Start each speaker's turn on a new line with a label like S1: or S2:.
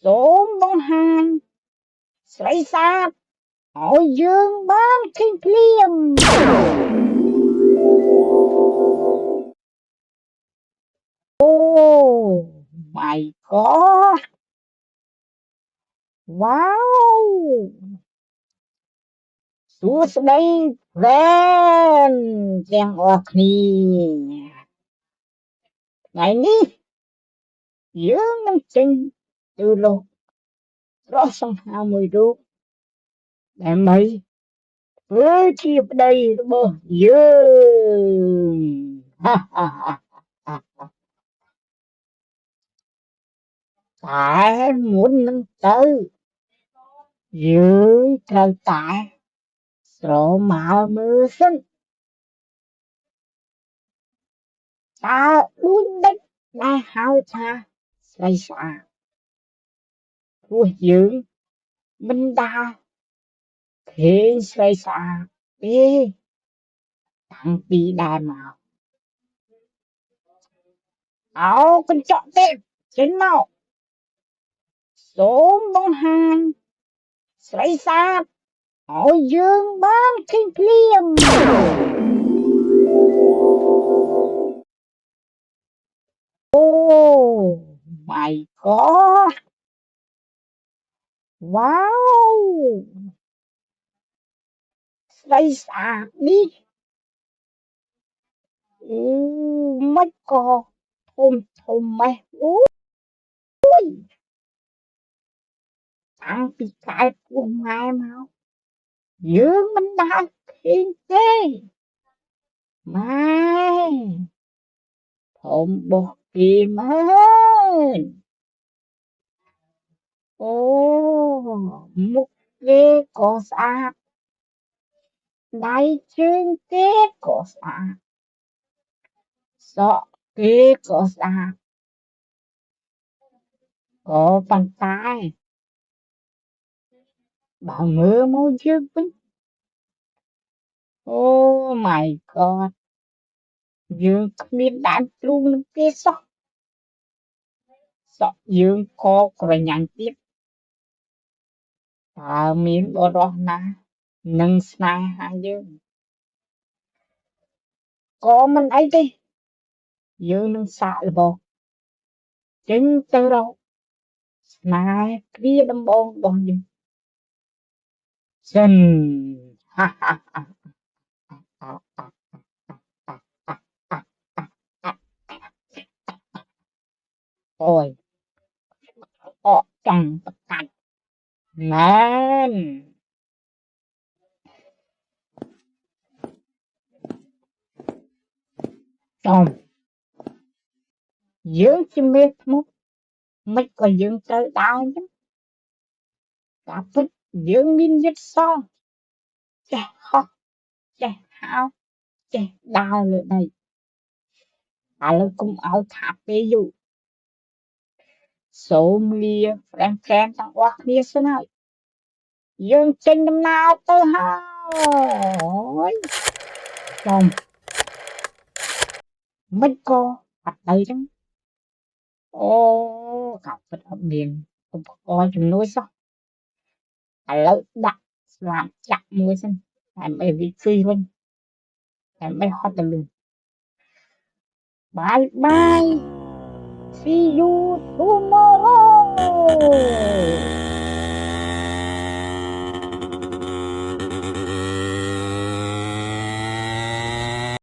S1: សូមបង្ហាញស្រីសាទឲ្យយើងបានឃើញភ្លាមអូ my god វ៉ាវសួស្តីហ្វ្រេនទាំងអស់គ្នាថ្ងៃនេះយើងនឹងចេញទៅលោកស្រស់សង្ហាមួយរូបដើម្បីធ្វើជាប្តីរបស់យើងហាហាហាតែមុននឹងទៅយើងត្រូវតែស្រមើលមើលសិនតើដួចដិចដែលហៅថាស្រីស្អាតព្រោះយើងមិនដាល់ឃើញស្រីស្អាតទេតាំងពីដើមមកអោកញ្ចក់ទេពចេញមកសូមបង្ហាញស្រីស្អាតឲ្យយើងបានឃើញភ្លាមអូ my god វ៉ាវស្រីស្អាតនេះមិនក៏ធំធំម៉េះអូយតាំងពីកើតពោះម៉ែមកយើងមិនដាល់ឃើញទេម៉ែធំបោះគេមែនអូមុខគេក៏ស្អាតដៃជើងគេក៏ស្អាតសក់គេក៏ស្អាតក៏ប៉ុន្តែបើមើលមកយើងវិញអូ my god យើងគ្មានដើមទ្រូងនឹងគេសោះសក់យើងក៏ក្រញាញ់ទៀតតើមានបរិសុទ្ធណានឹងស្នេហាយើងក៏មិនអីទេយើងនឹងសាកល្បងចេញទៅរកស្នេហ៍គ្រាដំបូងរបស់យើងសិនហាហាហាអូយអកចង់ប្រកាច់មែនចំយើងជាមេធ្នប់មិនក៏យើងត្រូវដើរអញ្ចឹងតាមពិតយើងមានយត្តសរសចេះហោះចេះហោះចេះដើរលើដីឥឡូវកុំឲ្យខាតពេលយូរសូមលាហ្វ្រេនទាំងអស់គ្នាសិនហើយយើងចេញដំណើរទៅហើយចំមិនក៏អត់ទៅចឹងអូកាប់ពិតអត់មានឧបករណ៍ជំនួយសោះឥឡូវដាក់ស្លាបចាក់មួយសិនដើម្បីវាជួយវិញដើម្បីហត់ទៅលឿនបាយបាយ See you tomorrow